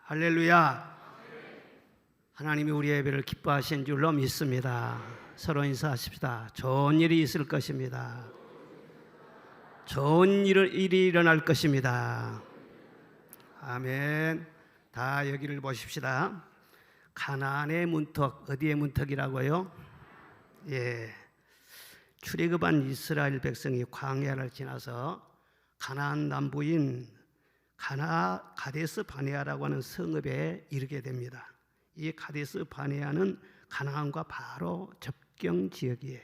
할렐루야. 하나님이 우리 예배를 기뻐하신 줄로 믿습니다. 서로 인사하십시다. 좋은 일이 있을 것입니다. 좋은 일이 일어날 것입니다. 아멘. 다 여기를 보십시다. 가나안의 문턱, 어디의 문턱이라고요? 예, 출애굽한 이스라엘 백성이 광야를 지나서 가나안 남부인 가데스 바네아라고 하는 성읍에 이르게 됩니다. 이 가데스 바네아는 가나안과 바로 접경 지역이에요.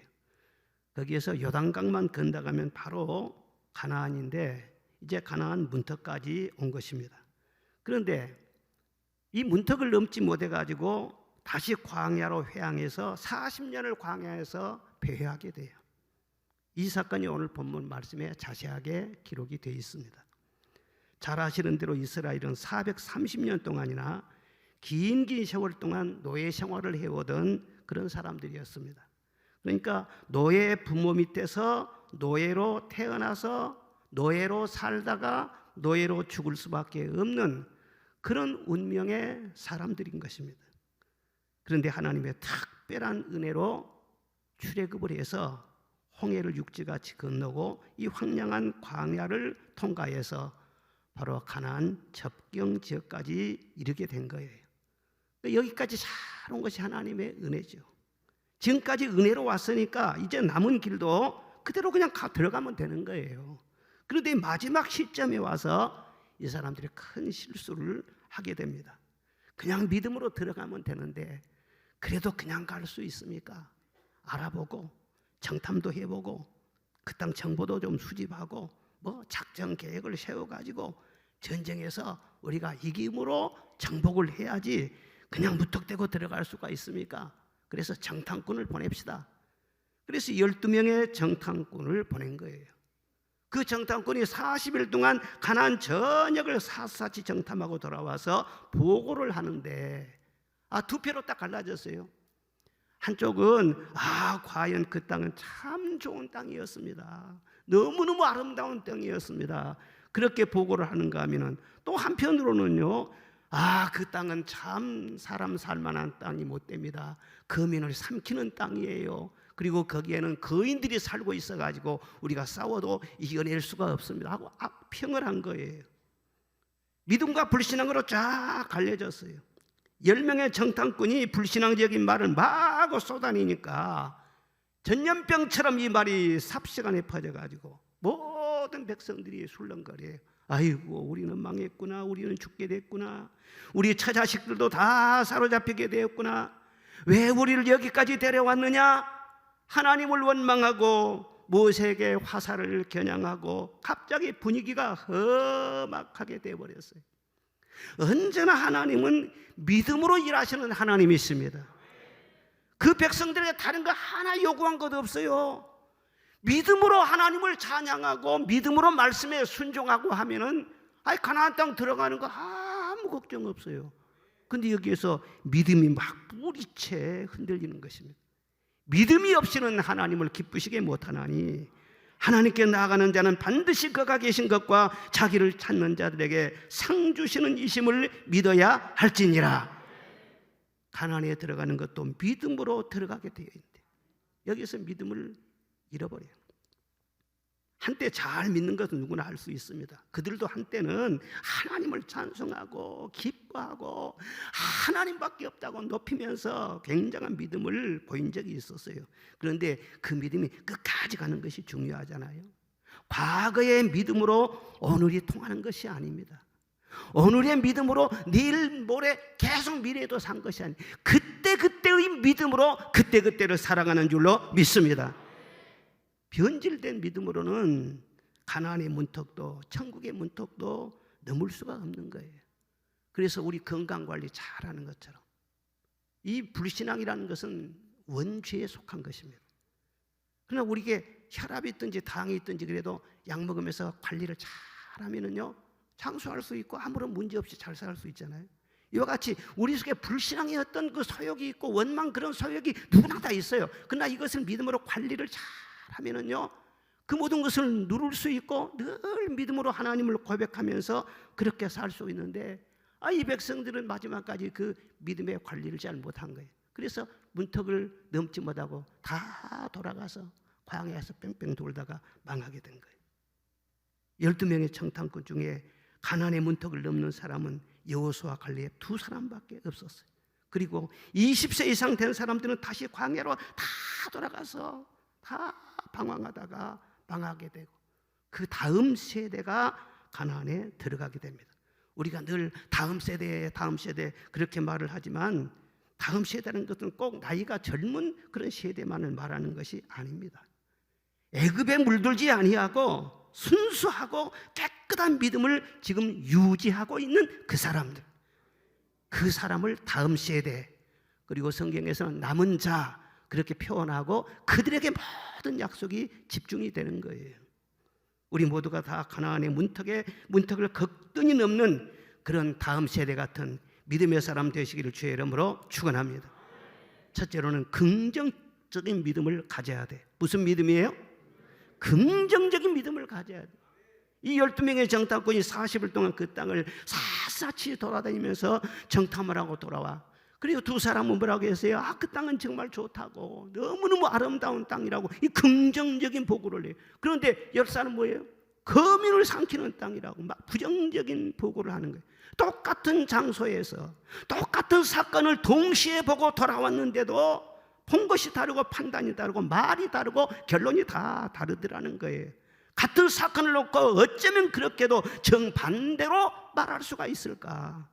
거기에서 요단강만 건너가면 바로 가나안인데 이제 가나안 문턱까지 온 것입니다. 그런데 이 문턱을 넘지 못해가지고 다시 광야로 회항해서 40년을 광야에서 배회하게 돼요. 이 사건이 오늘 본문 말씀에 자세하게 기록이 되어 있습니다. 잘 아시는 대로 이스라엘은 430년 동안이나 긴 세월 동안 노예 생활을 해오던 그런 사람들이었습니다. 그러니까 노예 부모 밑에서 노예로 태어나서 노예로 살다가 노예로 죽을 수밖에 없는 그런 운명의 사람들인 것입니다. 그런데 하나님의 특별한 은혜로 출애굽을 해서 홍해를 육지같이 건너고 이 황량한 광야를 통과해서 바로 가나안 접경 지역까지 이르게 된 거예요. 여기까지 잘 온 것이 하나님의 은혜죠. 지금까지 은혜로 왔으니까 이제 남은 길도 그대로 그냥 들어가면 되는 거예요. 그런데 마지막 시점에 와서 이 사람들이 큰 실수를 하게 됩니다. 그냥 믿음으로 들어가면 되는데 그래도 그냥 갈 수 있습니까? 알아보고 정탐도 해보고 그 땅 정보도 좀 수집하고 작전 계획을 세워가지고 전쟁에서 우리가 이김으로 정복을 해야지 그냥 무턱대고 들어갈 수가 있습니까? 그래서 정탐꾼을 보냅시다. 그래서 12명의 정탐꾼을 보낸 거예요. 그 정탐꾼이 40일 동안 가나안 전역을 샅샅이 정탐하고 돌아와서 보고를 하는데 두 표로 딱 갈라졌어요. 한쪽은 과연 그 땅은 참 좋은 땅이었습니다. 너무너무 아름다운 땅이었습니다. 그렇게 보고를 하는가 하면은 또 한편으로는요, 그 땅은 참 사람 살만한 땅이 못 됩니다. 거민을 삼키는 땅이에요. 그리고 거기에는 거인들이 살고 있어가지고 우리가 싸워도 이겨낼 수가 없습니다 하고 악평을 한 거예요. 믿음과 불신앙으로 쫙 갈려졌어요. 10명의 정탐꾼이 불신앙적인 말을 마구 쏟아내니까 전염병처럼 이 말이 삽시간에 퍼져가지고 모든 백성들이 술렁거려요. 아이고, 우리는 망했구나. 우리는 죽게 됐구나. 우리 처자식들도 다 사로잡히게 되었구나. 왜 우리를 여기까지 데려왔느냐? 하나님을 원망하고 모세에게 화살을 겨냥하고 갑자기 분위기가 험악하게 되어버렸어요. 언제나 하나님은 믿음으로 일하시는 하나님이십니다. 그 백성들에게 다른 거 하나 요구한 것도 없어요. 믿음으로 하나님을 찬양하고 믿음으로 말씀에 순종하고 하면은 가나안 땅 들어가는 거 아무 걱정 없어요. 근데 여기에서 믿음이 막 뿌리채 흔들리는 것입니다. 믿음이 없이는 하나님을 기쁘시게 못하나니 하나님께 나아가는 자는 반드시 그가 계신 것과 자기를 찾는 자들에게 상 주시는 이심을 믿어야 할지니라. 가나안에 들어가는 것도 믿음으로 들어가게 되어 있는데 여기서 믿음을 잃어버려요. 한때 잘 믿는 것은 누구나 알 수 있습니다. 그들도 한때는 하나님을 찬송하고 기뻐하고 하나님밖에 없다고 높이면서 굉장한 믿음을 보인 적이 있었어요. 그런데 그 믿음이 끝까지 가는 것이 중요하잖아요. 과거의 믿음으로 오늘이 통하는 것이 아닙니다. 오늘의 믿음으로 내일 모레 계속 미래에도 산 것이 아니에요. 그때그때의 믿음으로 그때그때를 살아가는 줄로 믿습니다. 변질된 믿음으로는 가나안의 문턱도 천국의 문턱도 넘을 수가 없는 거예요. 그래서 우리 건강관리 잘하는 것처럼 이 불신앙이라는 것은 원죄에 속한 것입니다. 그러나 우리에게 혈압이 있든지 당이 있든지 그래도 약 먹으면서 관리를 잘하면은요 장수할 수 있고 아무런 문제 없이 잘 살 수 있잖아요. 이와 같이 우리 속에 불신앙의 어떤 그 소욕이 있고 원망 그런 소욕이 누구나 다 있어요. 그러나 이것을 믿음으로 관리를 잘 하면은요 그 모든 것을 누릴 수 있고 늘 믿음으로 하나님을 고백하면서 그렇게 살 수 있는데 이 백성들은 마지막까지 그 믿음의 관리를 잘 못한 거예요. 그래서 문턱을 넘지 못하고 다 돌아가서 광야에서 뺑뺑 돌다가 망하게 된 거예요. 12명의 청탐꾼 중에 가나안의 문턱을 넘는 사람은 여호수아 갈렙 두 사람밖에 없었어요. 그리고 20세 이상 된 사람들은 다시 광야로 다 돌아가서 다 방황하다가 망하게 되고, 그 다음 세대가 가나안에 들어가게 됩니다. 우리가 늘 다음 세대 그렇게 말을 하지만, 다음 세대라는 것은 꼭 나이가 젊은 그런 세대만을 말하는 것이 아닙니다. 애굽에 물들지 아니하고 순수하고 깨끗한 믿음을 지금 유지하고 있는 그 사람들, 그 사람을 다음 세대, 그리고 성경에서는 남은 자 그렇게 표현하고 그들에게 모든 약속이 집중이 되는 거예요. 우리 모두가 다 가나안의 문턱을 거뜬히 넘는 그런 다음 세대 같은 믿음의 사람 되시기를 주의 이름으로 축원합니다. 첫째로는 긍정적인 믿음을 가져야 돼. 무슨 믿음이에요? 긍정적인 믿음을 가져야 돼. 이 12명의 정탐꾼이 40일 동안 그 땅을 샅샅이 돌아다니면서 정탐을 하고 돌아와. 그리고 두 사람은 뭐라고 했어요? 그 땅은 정말 좋다고, 너무너무 아름다운 땅이라고 이 긍정적인 보고를 해요. 그런데 열사는 뭐예요? 거민을 삼키는 땅이라고 막 부정적인 보고를 하는 거예요. 똑같은 장소에서 똑같은 사건을 동시에 보고 돌아왔는데도 본 것이 다르고 판단이 다르고 말이 다르고 결론이 다 다르더라는 거예요. 같은 사건을 놓고 어쩌면 그렇게도 정반대로 말할 수가 있을까?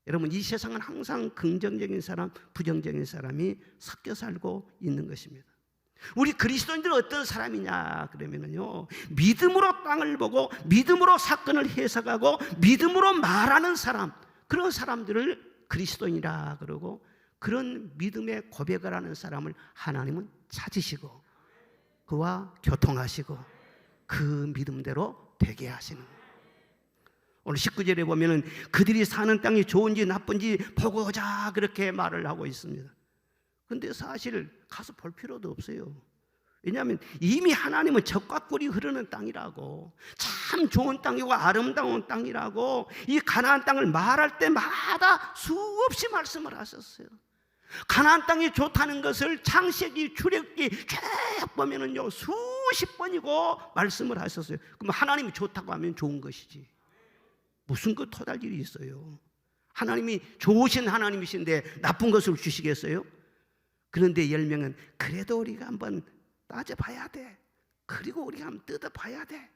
여러분, 이 세상은 항상 긍정적인 사람, 부정적인 사람이 섞여 살고 있는 것입니다. 우리 그리스도인들은 어떤 사람이냐 그러면요, 믿음으로 땅을 보고 믿음으로 사건을 해석하고 믿음으로 말하는 사람, 그런 사람들을 그리스도인이라 그러고, 그런 믿음의 고백을 하는 사람을 하나님은 찾으시고 그와 교통하시고 그 믿음대로 되게 하시는 거예요. 오늘 19절에 보면은 그들이 사는 땅이 좋은지 나쁜지 보고 오자 그렇게 말을 하고 있습니다. 그런데 사실 가서 볼 필요도 없어요. 왜냐하면 이미 하나님은 젖과 꿀이 흐르는 땅이라고, 참 좋은 땅이고 아름다운 땅이라고 이 가나안 땅을 말할 때마다 수없이 말씀을 하셨어요. 가나안 땅이 좋다는 것을 창세기, 출애굽기 쭉 보면은요 수십 번이고 말씀을 하셨어요. 그럼 하나님이 좋다고 하면 좋은 것이지 무슨 그 토달 일이 있어요. 하나님이 좋으신 하나님이신데 나쁜 것을 주시겠어요? 그런데 10명은 그래도 우리가 한번 따져봐야 돼. 그리고 우리가 한번 뜯어봐야 돼.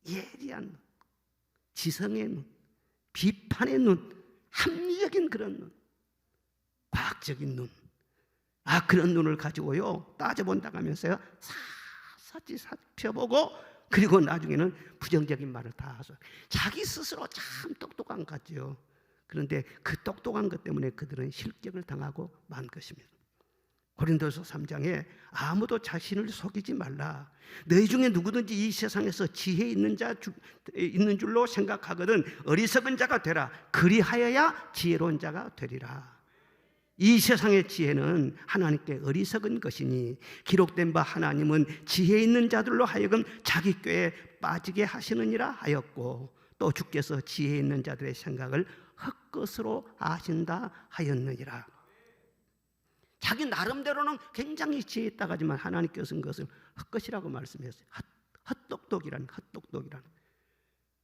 예리한 눈, 지성의 눈, 비판의 눈, 합리적인 그런 눈, 과학적인 눈, 그런 눈을 가지고요 따져본다고 하면서요 샅샅이 살펴보고, 그리고 나중에는 부정적인 말을 다 하죠. 자기 스스로 참 똑똑한 것 같죠. 그런데 그 똑똑한 것 때문에 그들은 실격을 당하고 만 것입니다. 고린도서 3장에 아무도 자신을 속이지 말라. 너희 중에 누구든지 이 세상에서 지혜 있는 줄로 생각하거든 어리석은 자가 되라. 그리하여야 지혜로운 자가 되리라. 이 세상의 지혜는 하나님께 어리석은 것이니 기록된 바 하나님은 지혜 있는 자들로 하여금 자기 꾀에 빠지게 하시느니라 하였고, 또 주께서 지혜 있는 자들의 생각을 헛것으로 아신다 하였느니라. 자기 나름대로는 굉장히 지혜 있다고 하지만 하나님께서는 그것을 헛것이라고 말씀했어요. 헛똑똑이라는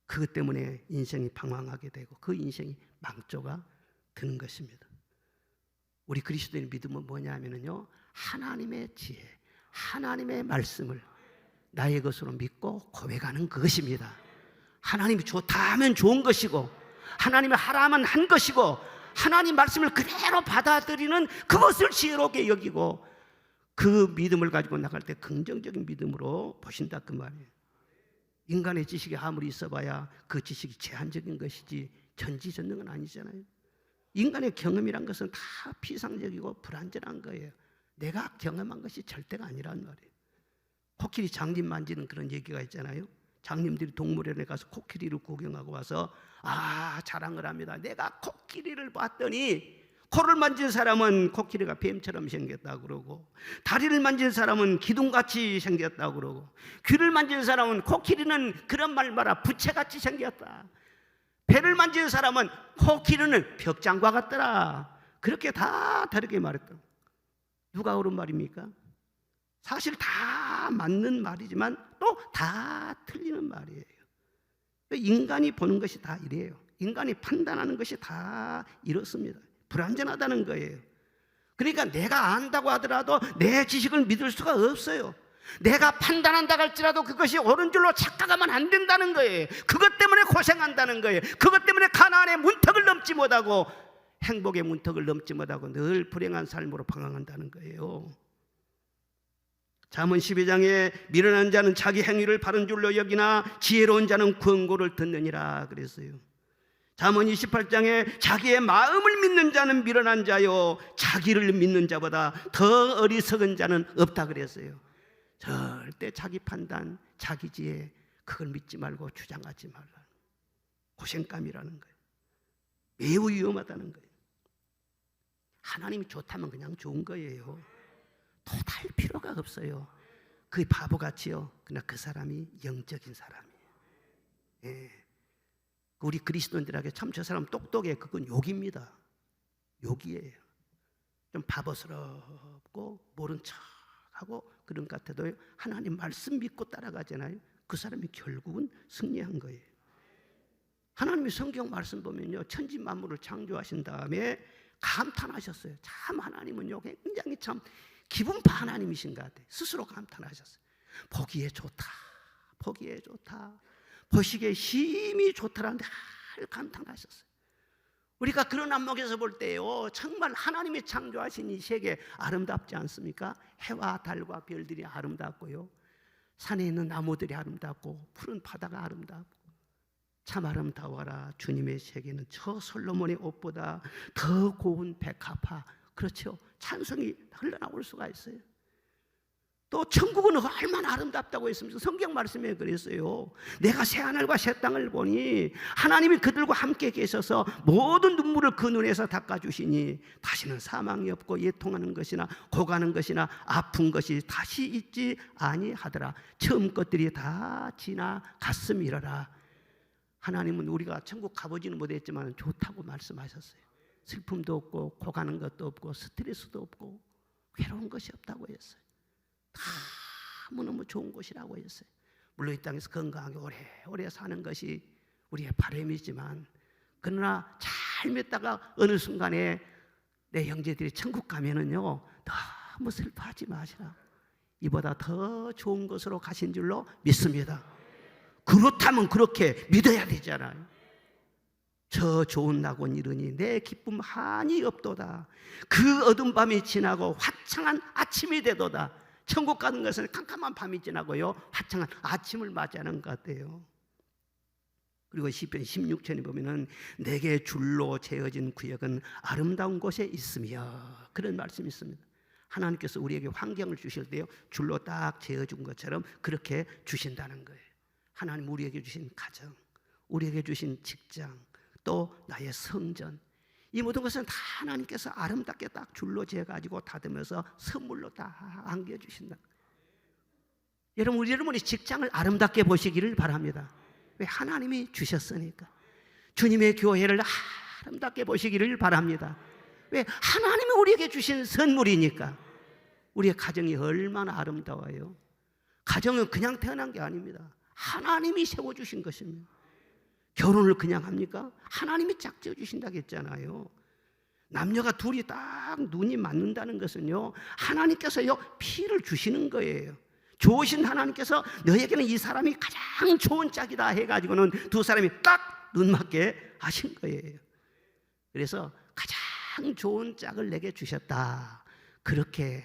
그것 때문에 인생이 방황하게 되고 그 인생이 망조가 되는 것입니다. 우리 그리스도인의 믿음은 뭐냐 하면요, 하나님의 지혜, 하나님의 말씀을 나의 것으로 믿고 고백하는 그것입니다. 하나님이 좋다 하면 좋은 것이고, 하나님이 하라 하면 한 것이고, 하나님 말씀을 그대로 받아들이는 그것을 지혜롭게 여기고, 그 믿음을 가지고 나갈 때 긍정적인 믿음으로 보신다 그 말이에요. 인간의 지식이 아무리 있어봐야 그 지식이 제한적인 것이지 전지전능은 아니잖아요. 인간의 경험이란 것은 다 피상적이고 불완전한 거예요. 내가 경험한 것이 절대가 아니란 말이에요. 코끼리 장님 만지는 그런 얘기가 있잖아요. 장님들이 동물원에 가서 코끼리를 구경하고 와서 자랑을 합니다. 내가 코끼리를 봤더니 코를 만진 사람은 코끼리가 뱀처럼 생겼다고 그러고, 다리를 만진 사람은 기둥같이 생겼다고 그러고, 귀를 만진 사람은 코끼리는 그런 말 마라 부채같이 생겼다. 배를 만지는 사람은 코 기르는 벽장과 같더라. 그렇게 다 다르게 말했다. 누가 옳은 말입니까? 사실 다 맞는 말이지만 또 다 틀리는 말이에요. 인간이 보는 것이 다 이래요. 인간이 판단하는 것이 다 이렇습니다. 불완전하다는 거예요. 그러니까 내가 안다고 하더라도 내 지식을 믿을 수가 없어요. 내가 판단한다고 할지라도 그것이 옳은 줄로 착각하면 안 된다는 거예요. 그것 때문에 고생한다는 거예요. 그것 때문에 가나안의 문턱을 넘지 못하고 행복의 문턱을 넘지 못하고 늘 불행한 삶으로 방황한다는 거예요. 잠언 12장에 미련한 자는 자기 행위를 바른 줄로 여기나 지혜로운 자는 권고를 듣느니라 그랬어요. 잠언 28장에 자기의 마음을 믿는 자는 미련한 자요 자기를 믿는 자보다 더 어리석은 자는 없다 그랬어요. 절대 자기 판단, 자기 지혜 그걸 믿지 말고 주장하지 말라. 고생감이라는 거예요. 매우 위험하다는 거예요. 하나님이 좋다면 그냥 좋은 거예요. 도달 필요가 없어요. 그 바보같이요. 그러나 그 사람이 영적인 사람이에요. 예. 우리 그리스도인들에게 참 저 사람 똑똑해. 그건 욕입니다. 욕이에요. 좀 바보스럽고 모른 척하고 그런 것 같아도 하나님 말씀 믿고 따라가잖아요. 그 사람이 결국은 승리한 거예요. 하나님이 성경 말씀 보면요, 천지 만물을 창조하신 다음에 감탄하셨어요. 참 하나님은요 굉장히 참 기분파 하나님이신 것 같아요. 스스로 감탄하셨어요. 보기에 좋다, 보기에 좋다, 보시기에 힘이 좋다라는 늘 감탄하셨어요. 우리가 그런 안목에서 볼 때요 정말 하나님이 창조하신 이 세계 아름답지 않습니까? 해와 달과 별들이 아름답고요, 산에 있는 나무들이 아름답고 푸른 바다가 아름답고 참 아름다워라. 주님의 세계는 저 솔로몬의 옷보다 더 고운 백합화. 그렇죠. 찬송이 흘러나올 수가 있어요. 또 천국은 얼마나 아름답다고 했습니까? 성경 말씀에 그랬어요. 내가 새하늘과 새 땅을 보니 하나님이 그들과 함께 계셔서 모든 눈물을 그 눈에서 닦아주시니 다시는 사망이 없고 예통하는 것이나 고가는 것이나 아픈 것이 다시 있지 아니하더라. 처음 것들이 다 지나갔음이라라. 하나님은 우리가 천국 가보지는 못했지만 좋다고 말씀하셨어요. 슬픔도 없고 고가는 것도 없고 스트레스도 없고 괴로운 것이 없다고 했어요. 너무너무 좋은 곳이라고 했어요. 물론 이 땅에서 건강하게 오래오래 사는 것이 우리의 바람이지만 그러나 잘 믿다가 어느 순간에 내 형제들이 천국 가면은요 너무 슬퍼하지 마시라. 이보다 더 좋은 곳으로 가신 줄로 믿습니다. 그렇다면 그렇게 믿어야 되잖아요. 저 좋은 낙원 이르니 내 기쁨 한이 없도다. 그 어두운 밤이 지나고 화창한 아침이 되도다. 천국 가는 것은 캄캄한 밤이 지나고요 화창한 아침을 맞이하는 것 같아요. 그리고 시편 16편에 보면은 내게 줄로 재어진 구역은 아름다운 곳에 있으며 그런 말씀이 있습니다. 하나님께서 우리에게 환경을 주실 때요 줄로 딱 재어준 것처럼 그렇게 주신다는 거예요. 하나님 우리에게 주신 가정, 우리에게 주신 직장, 또 나의 성전, 이 모든 것은 다 하나님께서 아름답게 딱 줄로 재가지고 다듬어서 선물로 다 안겨주신다. 여러분, 우리 여러분이 직장을 아름답게 보시기를 바랍니다. 왜? 하나님이 주셨으니까. 주님의 교회를 아름답게 보시기를 바랍니다. 왜? 하나님이 우리에게 주신 선물이니까. 우리의 가정이 얼마나 아름다워요. 가정은 그냥 태어난 게 아닙니다. 하나님이 세워주신 것입니다. 결혼을 그냥 합니까? 하나님이 짝 지어주신다고 했잖아요. 남녀가 둘이 딱 눈이 맞는다는 것은요 하나님께서요 피를 주시는 거예요. 좋으신 하나님께서 너에게는 이 사람이 가장 좋은 짝이다 해가지고는 두 사람이 딱 눈 맞게 하신 거예요. 그래서 가장 좋은 짝을 내게 주셨다. 그렇게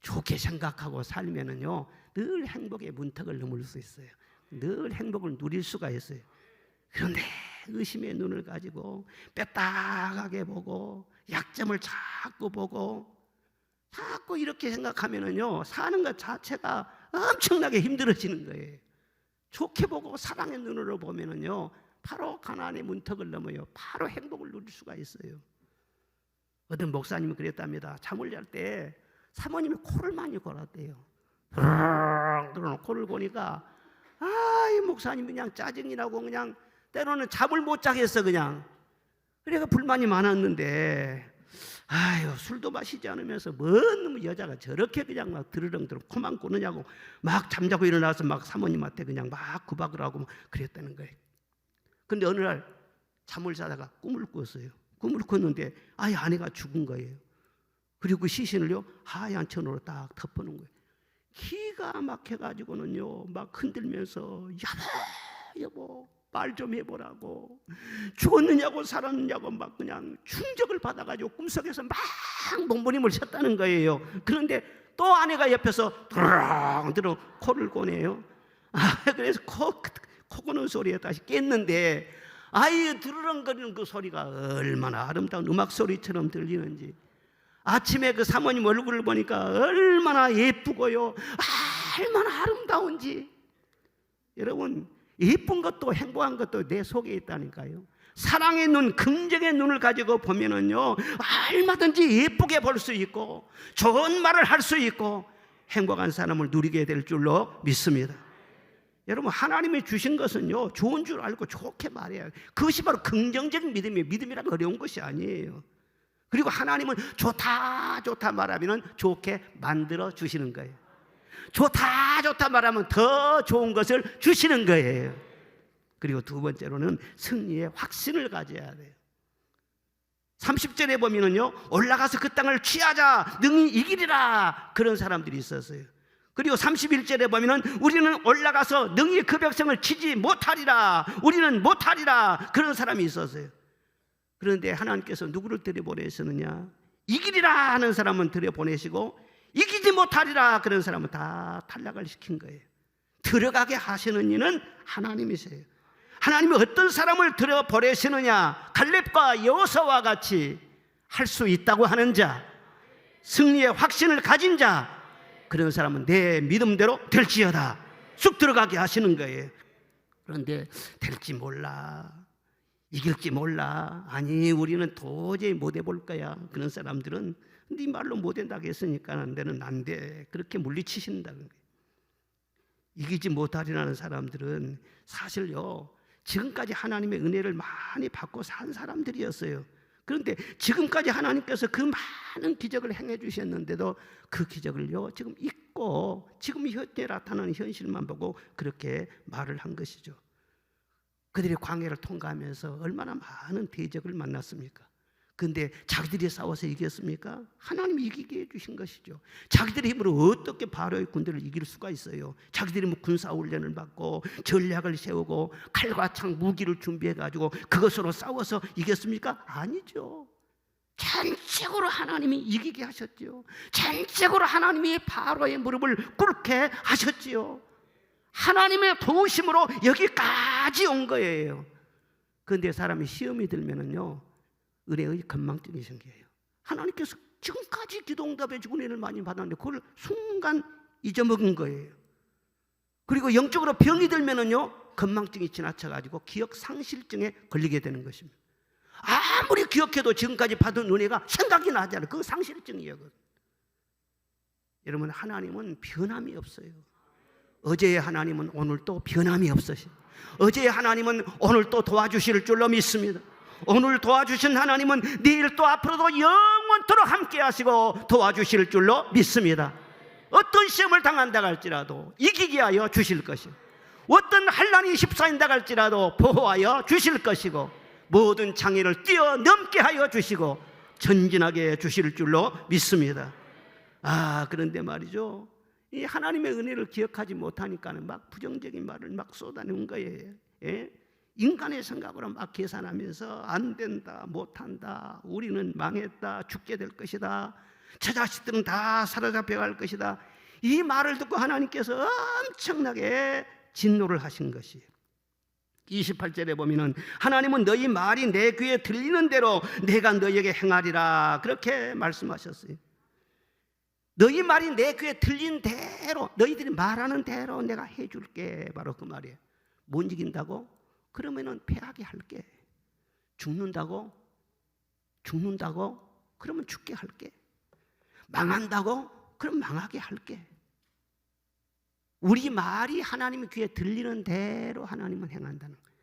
좋게 생각하고 살면은요 늘 행복의 문턱을 넘을 수 있어요. 늘 행복을 누릴 수가 있어요. 그런데 의심의 눈을 가지고 빼딱하게 보고 약점을 자꾸 보고 자꾸 이렇게 생각하면은요 사는 것 자체가 엄청나게 힘들어지는 거예요. 좋게 보고 사랑의 눈으로 보면은요 바로 가나안의 문턱을 넘어요. 바로 행복을 누릴 수가 있어요. 어떤 목사님이 그랬답니다. 잠을 잘 때 사모님이 코를 많이 골았대요. 코를 고니까 이 목사님이 그냥 짜증이 나고 그냥 때로는 잠을 못 자겠어 그냥. 그래서 불만이 많았는데 아유 술도 마시지 않으면서 뭔 여자가 저렇게 그냥 막 드르렁드렁 코만 고느냐고 막 잠자고 일어나서 막 사모님한테 그냥 막 구박을 하고 막 그랬다는 거예요. 근데 어느 날 잠을 자다가 꿈을 꿨어요. 꿈을 꿨는데 아예 아내가 죽은 거예요. 그리고 그 시신을요 하얀 천으로 딱 덮어놓은 거예요. 기가 막혀가지고는요 막 흔들면서 여보 말 좀 해보라고, 죽었느냐고 살았느냐고 막 그냥 충격을 받아가지고 꿈속에서 막 몸부림을 쳤다는 거예요. 그런데 또 아내가 옆에서 드렁드렁 코를 고네요. 그래서 코 고는 소리에 다시 깼는데 아이 드르렁거리는 그 소리가 얼마나 아름다운 음악 소리처럼 들리는지, 아침에 그 사모님 얼굴을 보니까 얼마나 예쁘고요 얼마나 아름다운지. 여러분 예쁜 것도 행복한 것도 내 속에 있다니까요. 사랑의 눈, 긍정의 눈을 가지고 보면은요 얼마든지 예쁘게 볼 수 있고 좋은 말을 할 수 있고 행복한 사람을 누리게 될 줄로 믿습니다. 여러분 하나님이 주신 것은요 좋은 줄 알고 좋게 말해야 해요. 그것이 바로 긍정적인 믿음이에요. 믿음이란 어려운 것이 아니에요. 그리고 하나님은 좋다 좋다 말하면 좋게 만들어 주시는 거예요. 좋다 좋다 말하면 더 좋은 것을 주시는 거예요. 그리고 두 번째로는 승리의 확신을 가져야 돼요. 30절에 보면은요 올라가서 그 땅을 취하자 능히 이기리라 그런 사람들이 있었어요. 그리고 31절에 보면은 우리는 올라가서 능히 그 백성을 치지 못하리라, 우리는 못하리라 그런 사람이 있었어요. 그런데 하나님께서 누구를 들여보내셨느냐? 이기리라 하는 사람은 들여보내시고 이기지 못하리라 그런 사람은 다 탈락을 시킨 거예요. 들어가게 하시는 이는 하나님이세요. 하나님이 어떤 사람을 들여보내시느냐? 갈렙과 여호수아와 같이 할 수 있다고 하는 자, 승리의 확신을 가진 자, 그런 사람은 내 믿음대로 될지어다 쑥 들어가게 하시는 거예요. 그런데 될지 몰라, 이길지 몰라, 아니 우리는 도저히 못 해볼 거야 그런 사람들은 네 말로 못 된다고 했으니까 나는 안 돼 그렇게 물리치신다는 거예요. 이기지 못하리라는 사람들은 사실요 지금까지 하나님의 은혜를 많이 받고 산 사람들이었어요. 그런데 지금까지 하나님께서 그 많은 기적을 행해 주셨는데도 그 기적을요 지금 잊고 지금 현재 나타나는 현실만 보고 그렇게 말을 한 것이죠. 그들이 광야를 통과하면서 얼마나 많은 대적을 만났습니까? 그런데 자기들이 싸워서 이겼습니까? 하나님이 이기게 해주신 것이죠. 자기들의 힘으로 어떻게 바로의 군대를 이길 수가 있어요? 자기들이 뭐 군사훈련을 받고 전략을 세우고 칼과 창 무기를 준비해가지고 그것으로 싸워서 이겼습니까? 아니죠. 전적으로 하나님이 이기게 하셨죠. 전적으로 하나님이 바로의 무릎을 꿇게 하셨지요. 하나님의 도우심으로 여기까지 온 거예요. 그런데 사람이 시험이 들면은요 은혜의 건망증이 생겨요. 하나님께서 지금까지 기도 응답해 주고 은혜를 많이 받았는데 그걸 순간 잊어먹은 거예요. 그리고 영적으로 병이 들면은요 건망증이 지나쳐가지고 기억 상실증에 걸리게 되는 것입니다. 아무리 기억해도 지금까지 받은 은혜가 생각이 나지 않아요. 그거 상실증이에요. 여러분 하나님은 변함이 없어요. 어제의 하나님은 오늘도 변함이 없으시죠. 어제의 하나님은 오늘도 도와주실 줄로 믿습니다. 오늘 도와주신 하나님은 내일 또 앞으로도 영원토록 함께 하시고 도와주실 줄로 믿습니다. 어떤 시험을 당한다 할지라도 이기게 하여 주실 것이고 어떤 환난이 휩싸인다 할지라도 보호하여 주실 것이고 모든 장애를 뛰어넘게 하여 주시고 전진하게 해 주실 줄로 믿습니다. 그런데 말이죠 이 하나님의 은혜를 기억하지 못하니까는 막 부정적인 말을 막 쏟아내는 거예요. 예? 인간의 생각으로 막 계산하면서 안 된다, 못한다, 우리는 망했다, 죽게 될 것이다, 저 자식들은 다 사로잡혀 갈 것이다. 이 말을 듣고 하나님께서 엄청나게 진노를 하신 것이에요. 28절에 보면은 하나님은 너희 말이 내 귀에 들리는 대로 내가 너희에게 행하리라 그렇게 말씀하셨어요. 너희 말이 내 귀에 들린 대로 너희들이 말하는 대로 내가 해줄게. 바로 그 말이에요. 못 이긴다고? 그러면은 패하게 할게. 죽는다고? 그러면 죽게 할게. 망한다고? 그럼 망하게 할게. 우리 말이 하나님의 귀에 들리는 대로 하나님은 행한다는 거예요.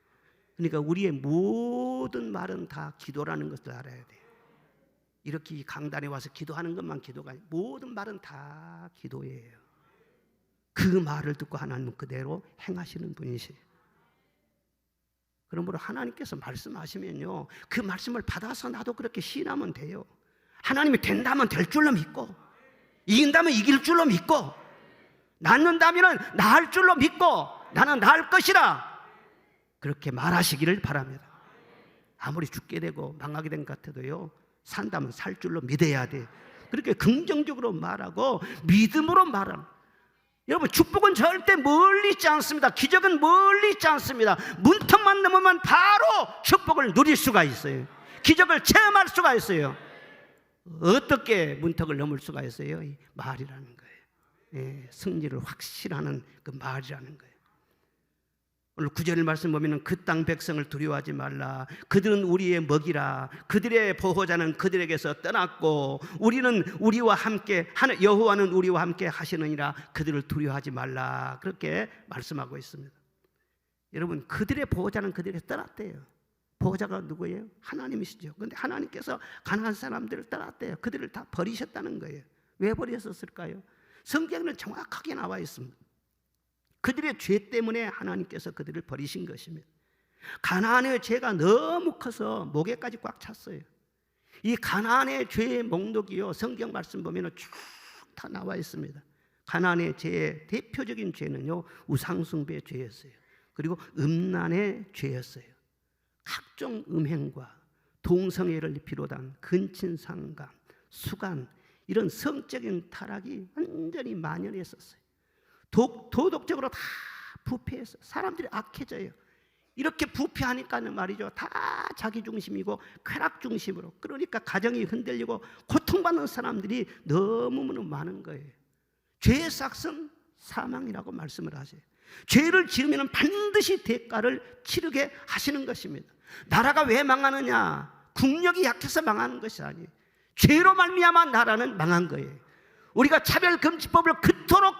그러니까 우리의 모든 말은 다 기도라는 것을 알아야 돼요. 이렇게 강단에 와서 기도하는 것만 기도가 아니고 모든 말은 다 기도예요. 그 말을 듣고 하나님은 그대로 행하시는 분이세요. 그러므로 하나님께서 말씀하시면요, 그 말씀을 받아서 나도 그렇게 시인하면 돼요. 하나님이 된다면 될 줄로 믿고, 이긴다면 이길 줄로 믿고, 낫는다면 나을 줄로 믿고, 나는 나을 것이라 그렇게 말하시기를 바랍니다. 아무리 죽게 되고 망하게 된 것 같아도요, 산다면 살 줄로 믿어야 돼. 그렇게 긍정적으로 말하고 믿음으로 말하는. 여러분, 축복은 절대 멀리 있지 않습니다. 기적은 멀리 있지 않습니다. 문턱만 넘으면 바로 축복을 누릴 수가 있어요. 기적을 체험할 수가 있어요. 어떻게 문턱을 넘을 수가 있어요? 이 말이라는 거예요. 예, 승리를 확실하는 그 말이라는 거예요. 오늘 9절 말씀 보면 그 땅 백성을 두려워하지 말라. 그들은 우리의 먹이라. 그들의 보호자는 그들에게서 떠났고 우리는 우리와 함께 여호와는 우리와 함께 하시느니라. 그들을 두려워하지 말라. 그렇게 말씀하고 있습니다. 여러분, 그들의 보호자는 그들에게서 떠났대요. 보호자가 누구예요? 하나님이시죠. 그런데 하나님께서 가난한 사람들을 떠났대요. 그들을 다 버리셨다는 거예요. 왜 버리셨을까요? 성경에는 정확하게 나와 있습니다. 그들의 죄 때문에 하나님께서 그들을 버리신 것입니다. 가나안의 죄가 너무 커서 목에까지 꽉 찼어요. 이 가나안의 죄의 목록이요, 성경 말씀 보면 쭉 다 나와 있습니다. 가나안의 죄의 대표적인 죄는요, 우상숭배의 죄였어요. 그리고 음란의 죄였어요. 각종 음행과 동성애를 비롯한 근친상간, 수간, 이런 성적인 타락이 완전히 만연했었어요. 도덕적으로 다 부패해서 사람들이 악해져요. 이렇게 부패하니까는 말이죠, 다 자기 중심이고 쾌락 중심으로, 그러니까 가정이 흔들리고 고통받는 사람들이 너무너무 많은 거예요. 죄의 삭은 사망이라고 말씀을 하세요. 죄를 지으면 반드시 대가를 치르게 하시는 것입니다. 나라가 왜 망하느냐? 국력이 약해서 망하는 것이 아니에요. 죄로 말미암아 나라는 망한 거예요. 우리가 차별금지법을 그토록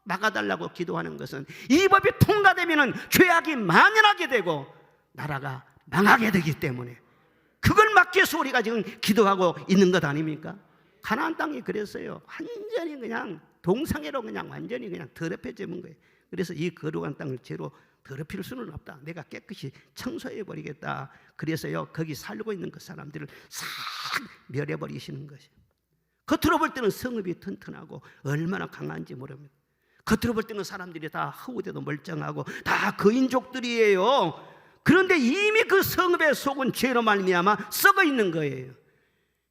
막아달라고 기도하는 것은 이 법이 통과되면 죄악이 만연하게 되고 나라가 망하게 되기 때문에, 그걸 막기 위해서 우리가 지금 기도하고 있는 것 아닙니까? 가나안 땅이 그랬어요. 완전히 그냥 동상애로 그냥 완전히 그냥 더럽혀진 거예요. 그래서 이 거룩한 땅을 죄로 더럽힐 수는 없다. 내가 깨끗이 청소해 버리겠다. 그래서요, 거기 살고 있는 그 사람들을 싹 멸해 버리시는 것이에요. 겉으로 볼 때는 성읍이 튼튼하고 얼마나 강한지 모릅니다. 겉으로 볼 때는 사람들이 다 허우대도 멀쩡하고 다 거인족들이에요. 그런데 이미 그 성읍의 속은 죄로 말미암아 썩어 있는 거예요.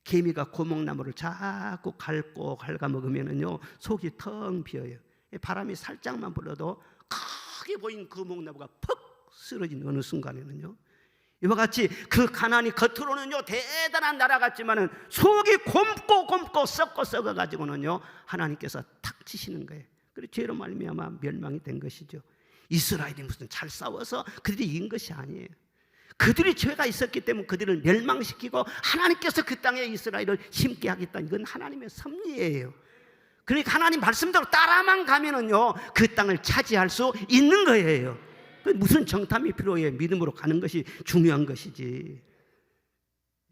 개미가 고목나무를 자꾸 갉아먹으면요, 속이 텅 비어요. 바람이 살짝만 불어도 크게 보인 그 목나무가 퍽 쓰러진 어느 순간에는요, 이와 같이 그 가나안이 겉으로는요 대단한 나라 같지만은 속이 곰고 썩어 가지고는요 하나님께서 탁 치시는 거예요. 그래서 죄로 말미암아 멸망이 된 것이죠. 이스라엘이 무슨 잘 싸워서 그들이 이긴 것이 아니에요. 그들이 죄가 있었기 때문에 그들을 멸망시키고 하나님께서 그 땅에 이스라엘을 심게 하겠다. 이건 하나님의 섭리예요. 그러니까 하나님 말씀대로 따라만 가면은요 그 땅을 차지할 수 있는 거예요. 무슨 정탐이 필요해요? 믿음으로 가는 것이 중요한 것이지.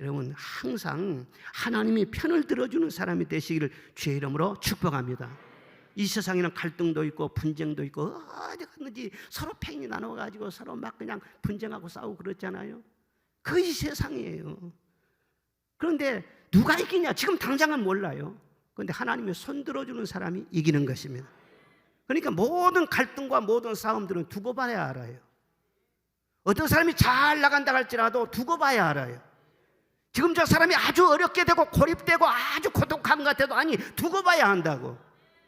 여러분, 항상 하나님이 편을 들어주는 사람이 되시기를 주의 이름으로 축복합니다. 이 세상에는 갈등도 있고 분쟁도 있고 어디 갔는지 서로 팽이 나눠가지고 서로 막 그냥 분쟁하고 싸우고 그렇잖아요. 그것이 세상이에요. 그런데 누가 이기냐? 지금 당장은 몰라요. 그런데 하나님이 손 들어주는 사람이 이기는 것입니다. 그러니까 모든 갈등과 모든 싸움들은 두고 봐야 알아요. 어떤 사람이 잘 나간다 할지라도 두고 봐야 알아요. 지금 저 사람이 아주 어렵게 되고 고립되고 아주 고독한 것 같아도 아니, 두고 봐야 한다고.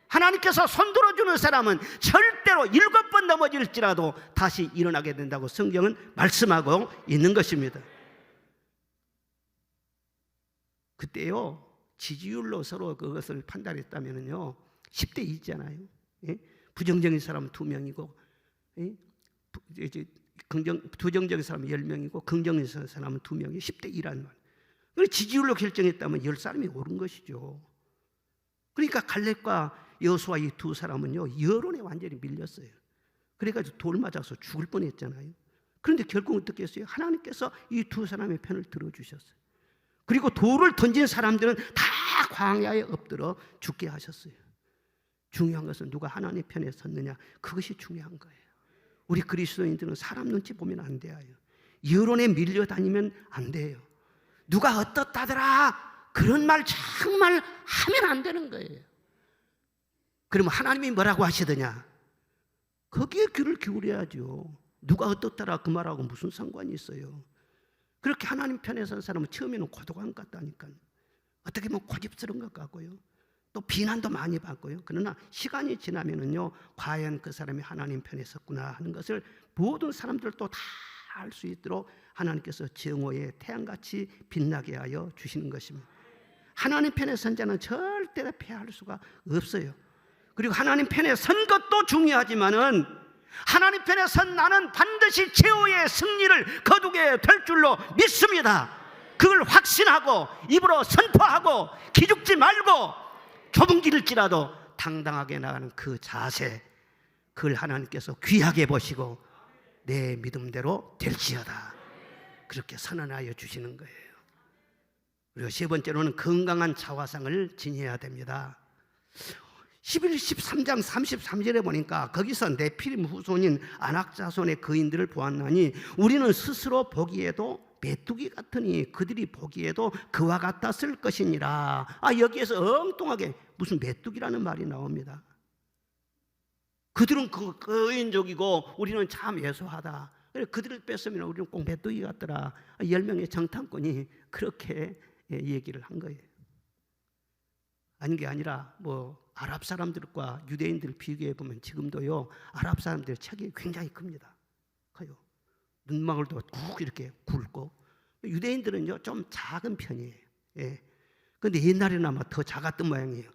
하나님께서 손 들어주는 사람은 절대로 7번 넘어질지라도 다시 일어나게 된다고 성경은 말씀하고 있는 것입니다. 그때요, 지지율로 서로 그것을 판단했다면요 10대 2잖아요. 예? 부정적인 사람은 2명이고, 예? 부정적인 사람은 10명이고 긍정적인 사람은 2명이 10대 2란 말. 지지율로 결정했다면 10사람이 옳은 것이죠. 그러니까 갈렙과 여호수아 이 두 사람은요 여론에 완전히 밀렸어요. 그래가지고 돌 맞아서 죽을 뻔했잖아요. 그런데 결국 어떻게 했어요? 하나님께서 이 두 사람의 편을 들어주셨어요. 그리고 돌을 던진 사람들은 다 광야에 엎드려 죽게 하셨어요. 중요한 것은 누가 하나님 편에 섰느냐, 그것이 중요한 거예요. 우리 그리스도인들은 사람 눈치 보면 안 돼요. 여론에 밀려다니면 안 돼요. 누가 어떻다더라 그런 말 정말 하면 안 되는 거예요. 그러면 하나님이 뭐라고 하시더냐, 거기에 귀를 기울여야죠. 누가 어떻다라 그 말하고 무슨 상관이 있어요. 그렇게 하나님 편에 선 사람은 처음에는 고독한 것 같다니까요. 어떻게 보면 고집스러운 것 같고요, 또 비난도 많이 받고요. 그러나 시간이 지나면은요, 과연 그 사람이 하나님 편에 섰구나 하는 것을 모든 사람들도 다 알 수 있도록 하나님께서 정오의 태양같이 빛나게 하여 주시는 것입니다. 하나님 편에 선 자는 절대 패할 수가 없어요. 그리고 하나님 편에 선 것도 중요하지만은 하나님 편에 선 나는 반드시 최후의 승리를 거두게 될 줄로 믿습니다. 그걸 확신하고 입으로 선포하고 기죽지 말고 좁은 길일지라도 당당하게 나가는 그 자세, 그걸 하나님께서 귀하게 보시고 내 믿음대로 될지어다 그렇게 선언하여 주시는 거예요. 그리고 세 번째로는 건강한 자화상을 지녀야 됩니다. 13장 33절에 보니까 거기서 네피림 후손인 아낙 자손의 거인들을 보았나니 우리는 스스로 보기에도 메뚜기 같으니 그들이 보기에도 그와 같았을 것이니라. 여기에서 엉뚱하게 무슨 메뚜기라는 말이 나옵니다. 그들은 거인족이고 우리는 참 예소하다. 그들을 뺐으면 우리는 꼭 메뚜기 같더라. 10명의 정탐꾼이 그렇게 얘기를 한 거예요. 아닌 게 아니라 아랍 사람들과 유대인들 비교해 보면 지금도요, 아랍 사람들 체격이 굉장히 큽니다. 커요. 눈망울도 꾹 이렇게 굵고, 유대인들은요 좀 작은 편이에요. 그런데 옛날에는 아마 더 작았던 모양이에요.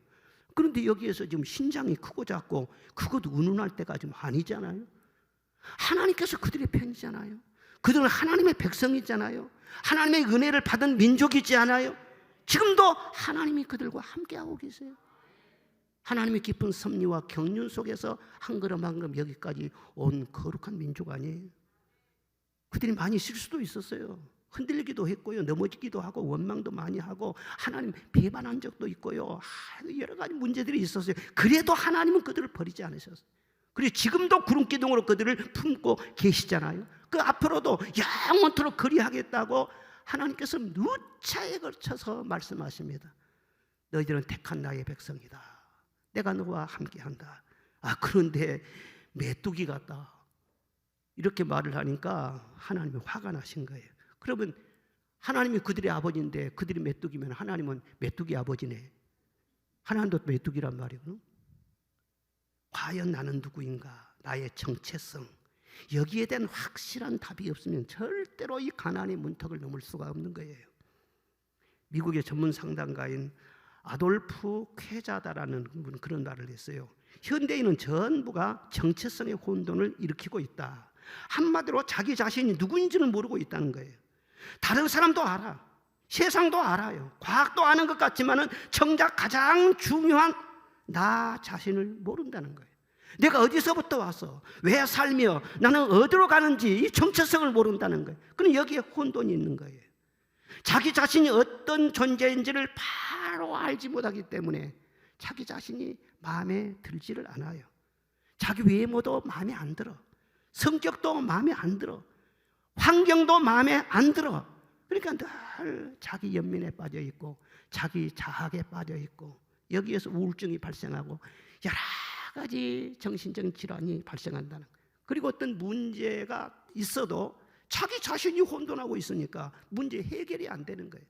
그런데 여기에서 지금 신장이 크고 작고 그것도 운운할 때가 좀 아니잖아요. 하나님께서 그들의 편이잖아요. 그들은 하나님의 백성이잖아요. 하나님의 은혜를 받은 민족이지 않아요? 지금도 하나님이 그들과 함께하고 계세요. 하나님의 깊은 섭리와 경륜 속에서 한 걸음 한 걸음 여기까지 온 거룩한 민족 아니에요? 그들이 많이 실수도 있었어요. 흔들리기도 했고요, 넘어지기도 하고 원망도 많이 하고 하나님 배반한 적도 있고요, 여러 가지 문제들이 있었어요. 그래도 하나님은 그들을 버리지 않으셨어요. 그리고 지금도 구름기둥으로 그들을 품고 계시잖아요. 그 앞으로도 영원토록 그리하겠다고 하나님께서 누차에 걸쳐서 말씀하십니다. 너희들은 택한 나의 백성이다. 내가 너와 함께한다. 그런데 메뚜기 같다 이렇게 말을 하니까 하나님이 화가 나신 거예요. 그러면 하나님이 그들의 아버지인데 그들이 메뚜기면 하나님은 메뚜기 아버지네. 하나님도 메뚜기란 말이거든. 과연 나는 누구인가? 나의 정체성, 여기에 대한 확실한 답이 없으면 절대로 이 가나안의 문턱을 넘을 수가 없는 거예요. 미국의 전문 상담가인 아돌프 쾌자다라는 분 그런 말을 했어요. 현대인은 전부가 정체성의 혼돈을 일으키고 있다. 한마디로 자기 자신이 누구인지는 모르고 있다는 거예요. 다른 사람도 알아, 세상도 알아요, 과학도 아는 것 같지만은 정작 가장 중요한 나 자신을 모른다는 거예요. 내가 어디서부터 와서 왜 살며 나는 어디로 가는지 이 정체성을 모른다는 거예요. 그럼 여기에 혼돈이 있는 거예요. 자기 자신이 어떤 존재인지를 바로 알지 못하기 때문에 자기 자신이 마음에 들지를 않아요. 자기 외모도 마음에 안 들어, 성격도 마음에 안 들어, 환경도 마음에 안 들어. 그러니까 늘 자기 연민에 빠져 있고 자기 자학에 빠져 있고 여기에서 우울증이 발생하고 여러 가지 정신적인 질환이 발생한다는 거예요. 그리고 어떤 문제가 있어도 자기 자신이 혼돈하고 있으니까 문제 해결이 안 되는 거예요.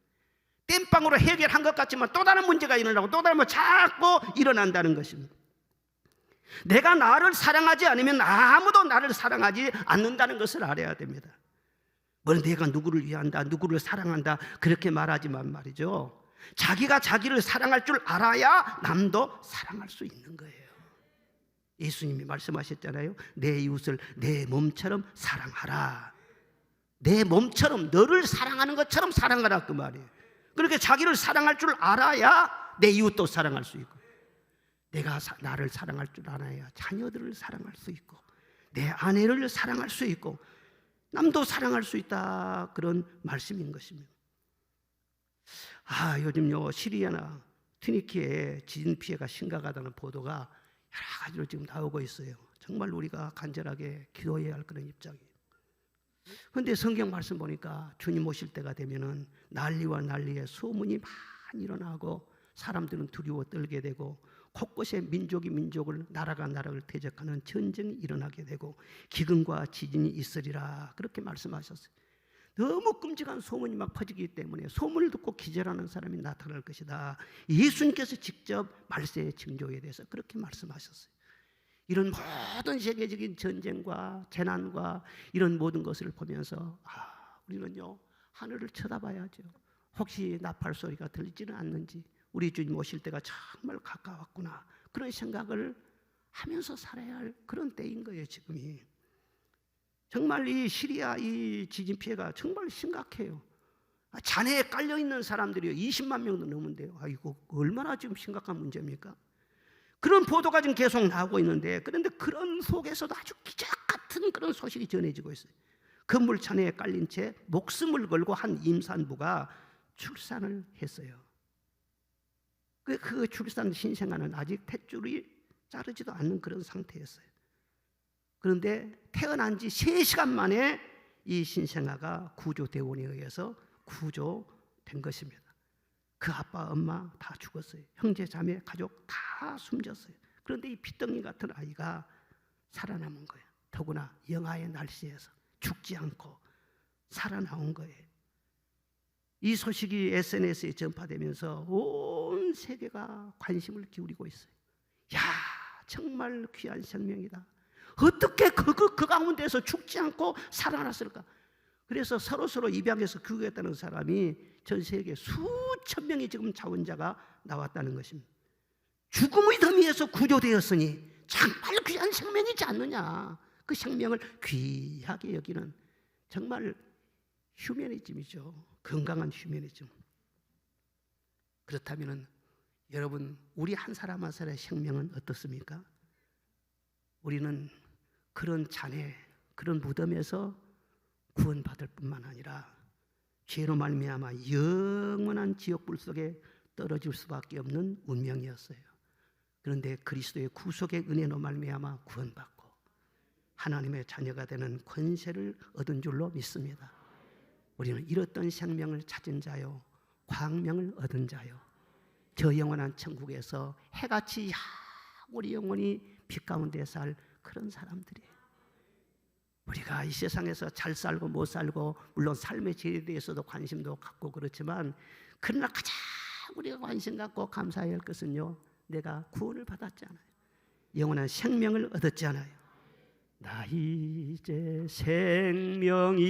땜빵으로 해결한 것 같지만 또 다른 문제가 일어나고 또 다른 자꾸 일어난다는 것입니다. 내가 나를 사랑하지 않으면 아무도 나를 사랑하지 않는다는 것을 알아야 됩니다. 내가 누구를 위한다, 누구를 사랑한다 그렇게 말하지만 말이죠, 자기가 자기를 사랑할 줄 알아야 남도 사랑할 수 있는 거예요. 예수님이 말씀하셨잖아요. 내 이웃을 내 몸처럼 사랑하라. 내 몸처럼, 너를 사랑하는 것처럼 사랑하라 그 말이에요. 그렇게 자기를 사랑할 줄 알아야 내 이웃도 사랑할 수 있고, 내가 나를 사랑할 줄 알아야 자녀들을 사랑할 수 있고 내 아내를 사랑할 수 있고 남도 사랑할 수 있다, 그런 말씀인 것입니다. 요즘요 시리아나 튀니키에 지진 피해가 심각하다는 보도가 여러 가지로 지금 나오고 있어요. 정말 우리가 간절하게 기도해야 할 그런 입장이에요. 그런데 성경 말씀 보니까 주님 오실 때가 되면은 난리와 난리에 소문이 많이 일어나고 사람들은 두려워 떨게 되고 곳곳에 민족이 민족을, 나라가 나라를 대적하는 전쟁이 일어나게 되고 기근과 지진이 있으리라, 그렇게 말씀하셨어요. 너무 끔찍한 소문이 막 퍼지기 때문에 소문을 듣고 기절하는 사람이 나타날 것이다. 예수님께서 직접 말세의 징조에 대해서 그렇게 말씀하셨어요. 이런 모든 세계적인 전쟁과 재난과 이런 모든 것을 보면서 우리는요 하늘을 쳐다봐야죠. 혹시 나팔 소리가 들리지는 않는지, 우리 주님 오실 때가 정말 가까웠구나, 그런 생각을 하면서 살아야 할 그런 때인 거예요. 지금이 정말 이 시리아 이 지진 피해가 정말 심각해요. 잔해에 깔려있는 사람들이 20만 명도 넘는데요. 이거 얼마나 지금 심각한 문제입니까? 그런 보도가 지금 계속 나오고 있는데, 그런데 그런 속에서도 아주 기적 같은 그런 소식이 전해지고 있어요. 건물 잔해에 깔린 채 목숨을 걸고 한 임산부가 출산을 했어요. 그 출산 신생아는 아직 탯줄이 자르지도 않는 그런 상태였어요. 그런데 태어난 지 3시간 만에 이 신생아가 구조대원에 의해서 구조된 것입니다. 그 아빠, 엄마 다 죽었어요. 형제, 자매, 가족 다 숨졌어요. 그런데 이 피덩이 같은 아이가 살아남은 거예요. 더구나 영하의 날씨에서 죽지 않고 살아나온 거예요. 이 소식이 SNS에 전파되면서 온 세계가 관심을 기울이고 있어요. 야, 정말 귀한 생명이다. 어떻게 그 가운데서 죽지 않고 살아났을까? 그래서 서로 입양해서 교육했다는 사람이 전 세계 수천 명이 지금 자원자가 나왔다는 것입니다. 죽음의 더미에서 구조되었으니 정말 귀한 생명이지 않느냐. 그 생명을 귀하게 여기는 정말 휴머니즘이죠. 건강한 휴머니즘. 그렇다면 여러분, 우리 한 사람 한 사람의 생명은 어떻습니까? 우리는 그런 잔해, 그런 무덤에서 구원받을 뿐만 아니라 죄로 말미암아 영원한 지옥불 속에 떨어질 수밖에 없는 운명이었어요. 그런데 그리스도의 구속의 은혜로 말미암아 구원받고 하나님의 자녀가 되는 권세를 얻은 줄로 믿습니다. 우리는 잃었던 생명을 찾은 자요, 광명을 얻은 자요, 저 영원한 천국에서 해같이 우리 영혼이 빛 가운데 살 그런 사람들이에요. 우리가 이 세상에서 잘 살고 못 살고, 물론 삶의 질에 대해서도 관심도 갖고 그렇지만, 그러나 가장 우리가 관심 갖고 감사해야 할 것은요, 내가 구원을 받았잖아요. 영원한 생명을 얻었잖아요. 나 이제 생명이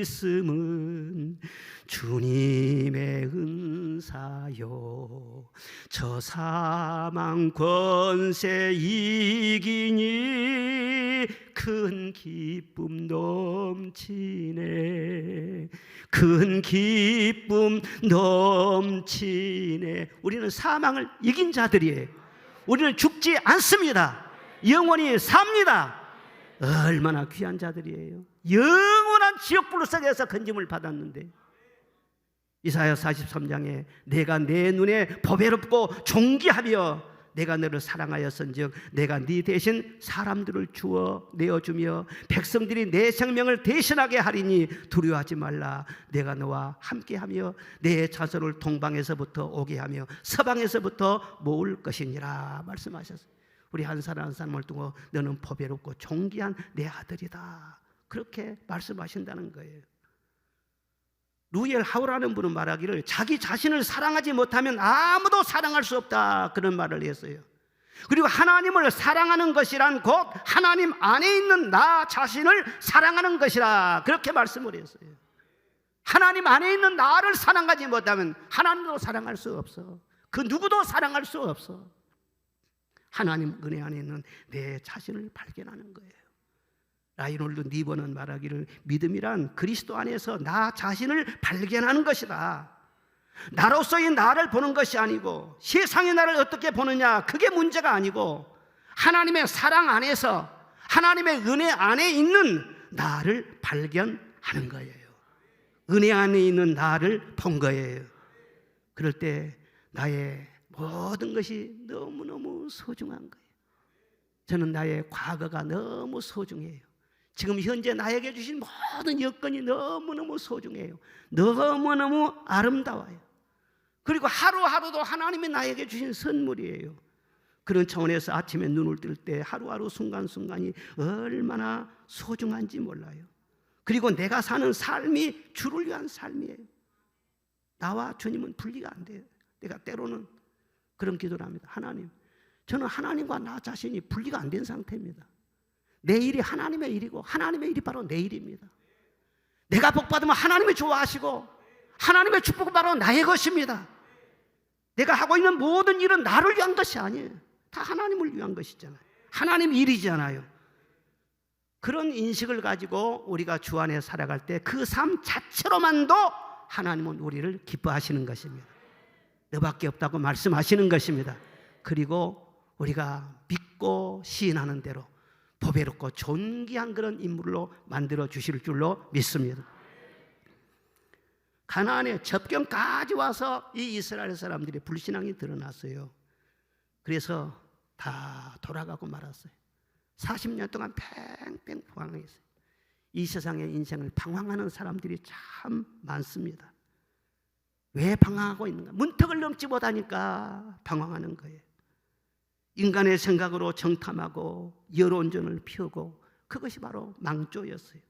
있음은 주님의 은사요, 저 사망 권세 이기니 큰 기쁨 넘치네, 큰 기쁨 넘치네. 우리는 사망을 이긴 자들이에요. 우리는 죽지 않습니다. 영원히 삽니다. 얼마나 귀한 자들이에요. 영원한 지옥불 속에서 건짐을 받았는데, 이사야 43장에 내가 내 눈에 보배롭고 존귀하며 내가 너를 사랑하였은즉 내가 네 대신 사람들을 주어 내어주며 백성들이 내 생명을 대신하게 하리니 두려워하지 말라. 내가 너와 함께하며 내 자손을 동방에서부터 오게 하며 서방에서부터 모을 것이니라 말씀하셨어요. 우리 한 사람 한 사람을 두고 너는 보배롭고 존귀한 내 아들이다, 그렇게 말씀하신다는 거예요. 루이엘 하우라는 분은 말하기를 자기 자신을 사랑하지 못하면 아무도 사랑할 수 없다, 그런 말을 했어요. 그리고 하나님을 사랑하는 것이란 곧 하나님 안에 있는 나 자신을 사랑하는 것이라, 그렇게 말씀을 했어요. 하나님 안에 있는 나를 사랑하지 못하면 하나님도 사랑할 수 없어. 그 누구도 사랑할 수 없어. 하나님 은혜 안에 있는 내 자신을 발견하는 거예요. 라이놀드 니버는 말하기를 믿음이란 그리스도 안에서 나 자신을 발견하는 것이다. 나로서의 나를 보는 것이 아니고 세상의 나를 어떻게 보느냐, 그게 문제가 아니고 하나님의 사랑 안에서, 하나님의 은혜 안에 있는 나를 발견하는 거예요. 은혜 안에 있는 나를 본 거예요. 그럴 때 나의 모든 것이 너무너무 소중한 거예요. 저는 나의 과거가 너무 소중해요. 지금 현재 나에게 주신 모든 여건이 너무너무 소중해요. 너무너무 아름다워요. 그리고 하루하루도 하나님이 나에게 주신 선물이에요. 그런 차원에서 아침에 눈을 뜰 때 하루하루 순간순간이 얼마나 소중한지 몰라요. 그리고 내가 사는 삶이 주를 위한 삶이에요. 나와 주님은 분리가 안 돼요. 내가 때로는 그런 기도를 합니다. 하나님, 저는 하나님과 나 자신이 분리가 안 된 상태입니다. 내 일이 하나님의 일이고 하나님의 일이 바로 내 일입니다. 내가 복받으면 하나님이 좋아하시고 하나님의 축복은 바로 나의 것입니다. 내가 하고 있는 모든 일은 나를 위한 것이 아니에요. 다 하나님을 위한 것이잖아요. 하나님 일이잖아요. 그런 인식을 가지고 우리가 주 안에 살아갈 때 그 삶 자체로만도 하나님은 우리를 기뻐하시는 것입니다. 너밖에 없다고 말씀하시는 것입니다. 그리고 우리가 믿고 시인하는 대로 보배롭고 존귀한 그런 인물로 만들어 주실 줄로 믿습니다. 가나안의 접경까지 와서 이 이스라엘 사람들의 불신앙이 드러났어요. 그래서 다 돌아가고 말았어요. 40년 동안 팽팽 방황했어요. 이 세상의 인생을 방황하는 사람들이 참 많습니다. 왜 방황하고 있는가? 문턱을 넘지 못하니까 방황하는 거예요. 인간의 생각으로 정탐하고 여론전을 피우고 그것이 바로 망조였어요.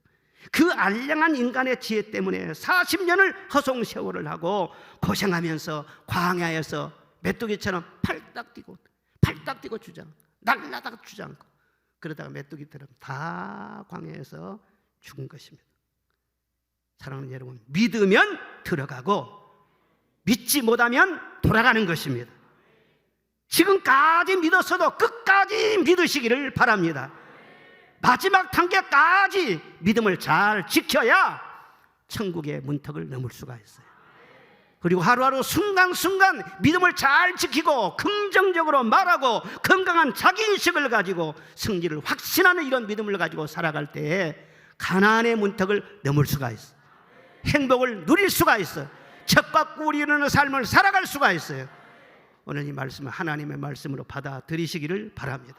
그 알량한 인간의 지혜 때문에 40년을 허송세월을 하고 고생하면서 광야에서 메뚜기처럼 팔딱 뛰고 주장, 날라다가 주장고 그러다가 메뚜기처럼 다 광야에서 죽은 것입니다. 사랑하는 여러분, 믿으면 들어가고 믿지 못하면 돌아가는 것입니다. 지금까지 믿었어도 끝까지 믿으시기를 바랍니다. 마지막 단계까지 믿음을 잘 지켜야 천국의 문턱을 넘을 수가 있어요. 그리고 하루하루 순간순간 믿음을 잘 지키고 긍정적으로 말하고 건강한 자기인식을 가지고 승리를 확신하는 이런 믿음을 가지고 살아갈 때에 가나안의 문턱을 넘을 수가 있어요. 행복을 누릴 수가 있어요. 척과 꿀이 흐르는 삶을 살아갈 수가 있어요. 오늘 이 말씀을 하나님의 말씀으로 받아들이시기를 바랍니다.